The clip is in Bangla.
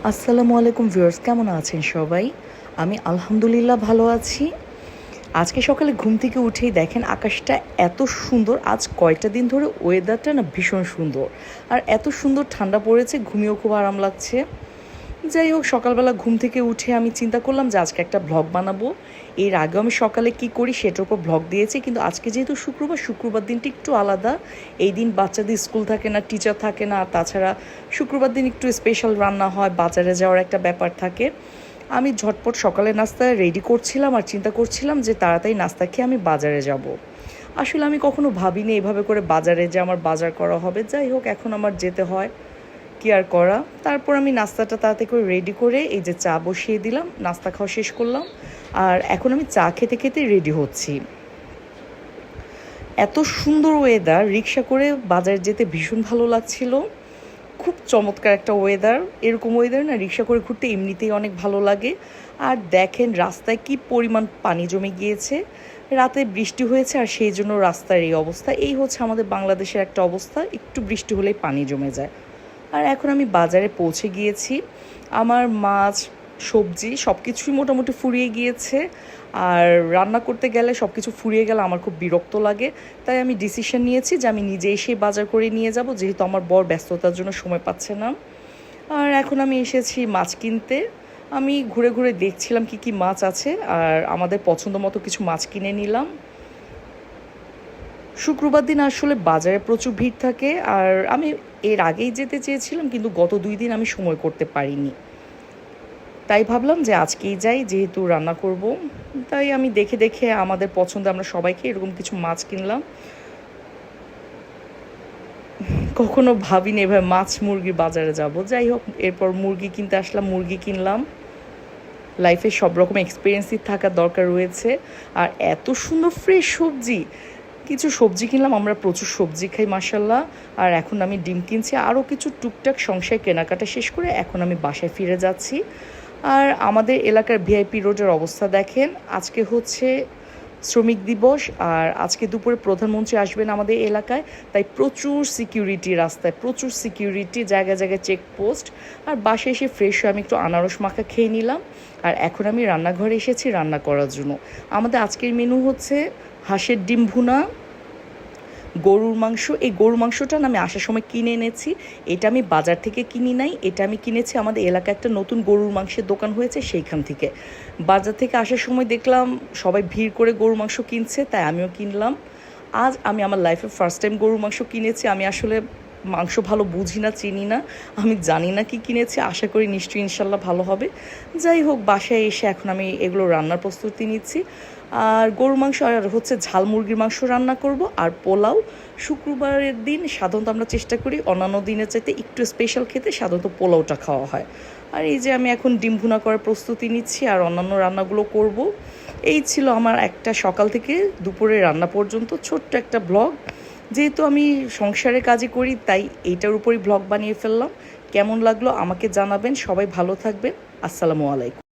আসসালামু আলাইকুম ভিউয়ার্স, কেমন আছেন সবাই? আমি আলহামদুলিল্লাহ ভালো আছি। আজকে সকালে ঘুম থেকে উঠেই দেখেন আকাশটা এত সুন্দর। আজ কয়টা দিন ধরে ওয়েদারটা না ভীষণ সুন্দর, আর এত সুন্দর ঠান্ডা পড়েছে, ঘুমিয়েও খুব আরাম লাগছে। যাই হোক, সকালবেলা ঘুম থেকে উঠে আমি চিন্তা করলাম যে আজকে একটা ভ্লগ বানাবো। এর আগেও আমি সকালে কি করি সেটার উপর ভ্লগ দিয়েছি, কিন্তু আজকে যেহেতু শুক্রবার দিনটা একটু আলাদা। এই দিন বাচ্চাদের স্কুল থাকে না, টিচার থাকে না, আর তাছাড়া শুক্রবার দিন একটু স্পেশাল রান্না হয়, বাজারে যাওয়ার একটা ব্যাপার থাকে। আমি ঝটপট সকালে নাস্তা রেডি করছিলাম আর চিন্তা করছিলাম যে তাড়াতাড়ি নাস্তা খেয়ে আমি বাজারে যাব। আসলে আমি কখনো ভাবিনি এভাবে করে বাজারে যে আমার বাজার করা হবে। যাই হোক, এখন আমার যেতে হয়, কি আর করা। তারপর আমি নাস্তাটা তাড়াতাড়ি করে রেডি করে এই যে চা বসিয়ে দিলাম, নাস্তা খাওয়া শেষ করলাম। আর এখন আমি চা খেতে খেতে রেডি হচ্ছি। এত সুন্দর ওয়েদার, রিক্সা করে বাজারে যেতে ভীষণ ভালো লাগছিল। খুব চমৎকার একটা ওয়েদার। এরকম ওয়েদার না রিক্সা করে ঘুরতে এমনিতেই অনেক ভালো লাগে। আর দেখেন রাস্তায় কি পরিমাণ পানি জমে গিয়েছে। রাতে বৃষ্টি হয়েছে আর সেই জন্য রাস্তার এই অবস্থা। এই হচ্ছে আমাদের বাংলাদেশের একটা অবস্থা, একটু বৃষ্টি হলেই পানি জমে যায়। আর এখন আমি বাজারে পৌঁছে গিয়েছি। আমার মাছ, সবজি সব কিছুই মোটামুটি ফুরিয়ে গিয়েছে। আর রান্না করতে গেলে সব কিছু ফুরিয়ে গেলে আমার খুব বিরক্ত লাগে। তাই আমি ডিসিশন নিয়েছি যে আমি নিজে এসে বাজার করে নিয়ে যাব, যেহেতু আমার বর ব্যস্ততার জন্য সময় পাচ্ছে না। আর এখন আমি এসেছি মাছ কিনতে। আমি ঘুরে ঘুরে দেখছিলাম কি কি মাছ আছে, আর আমাদের পছন্দ মতো কিছু মাছ কিনে নিলাম। শুক্রবার দিন আসলে বাজারে প্রচুর ভিড় থাকে, আর আমি এর আগেই যেতে চেয়েছিলাম, কিন্তু গত 2 দিন আমি সময় করতে পারিনি। তাই ভাবলাম যে আজকেই যাই, যেহেতু রান্না করব। তাই আমি দেখে দেখে আমাদের পছন্দ আমরা সবাইকে এরকম কিছু মাছ কিনলাম। কখনো ভাবিনি এভাবে মাছ মুরগির বাজারে যাব। যাই হোক, এরপর মুরগি কিনতে আসলাম, মুরগি কিনলাম। লাইফে সব রকম এক্সপিরিয়েন্সই থাকার দরকার রয়েছে। আর এত সুন্দর ফ্রেশ সবজি, কিছু সবজি কিনলাম, আমরা প্রচুর সবজি খাই মাশাল্লাহ। আর এখন আমি ডিম কিনছি, আরও কিছু টুকটাক সংসার কেনাকাটা শেষ করে এখন আমি বাসায় ফিরে যাচ্ছি। আর আমাদের এলাকার ভিআইপি রোডের অবস্থা দেখেন। আজকে হচ্ছে শ্রমিক দিবস, আর আজকে দুপুরে প্রধানমন্ত্রী আসবেন আমাদের এলাকায়। তাই প্রচুর সিকিউরিটি, রাস্তায় প্রচুর সিকিউরিটি, জায়গায় জায়গায় চেকপোস্ট। আর বাসায় এসে ফ্রেশ হয়ে আমি একটু আনারস মাখা খেয়ে নিলাম। আর এখন আমি রান্নাঘরে এসেছি রান্না করার জন্য। আমাদের আজকের মেনু হচ্ছে হাঁসের ডিম ভুনা, গরুর মাংস। এই গরুর মাংসটা না আমি আসার সময় কিনে এনেছি। এটা আমি বাজার থেকে কিনি নাই, এটা আমি কিনেছি আমাদের এলাকায় একটা নতুন গরুর মাংসের দোকান হয়েছে সেইখান থেকে। বাজার থেকে আসার সময় দেখলাম সবাই ভিড় করে গরুর মাংস কিনছে, তাই আমিও কিনলাম। আজ আমি আমার লাইফে ফার্স্ট টাইম গরুর মাংস কিনেছি। আমি আসলে মাংস ভালো বুঝি না, চিনি না, আমি জানি না কি কিনেছি। আশা করি নিশ্চয়ই ইনশাল্লাহ ভালো হবে। যাই হোক, বাসায় এসে এখন আমি এগুলো রান্নার প্রস্তুতি নিচ্ছি। আর গরুর মাংস আর হচ্ছে ঝাল মুরগির মাংস রান্না করব, আর পোলাও। শুক্রবারের দিন সাধারণত আমরা চেষ্টা করি অন্যান্য দিনের চাইতে একটু স্পেশাল খেতে, সাধারণত পোলাওটা খাওয়া হয়। আর এই যে আমি এখন ডিম ভুনা করার প্রস্তুতি নিচ্ছি আর অন্যান্য রান্নাগুলো করব। এই ছিল আমার একটা সকাল থেকে দুপুরে রান্না পর্যন্ত ছোট্ট একটা ব্লগ। যেহেতু আমি সংসারের কাজই করি, তাই এইটার উপরই ব্লগ বানিয়ে ফেললাম। কেমন লাগলো আমাকে জানাবেন। সবাই ভালো থাকবেন। আসসালামু আলাইকুম।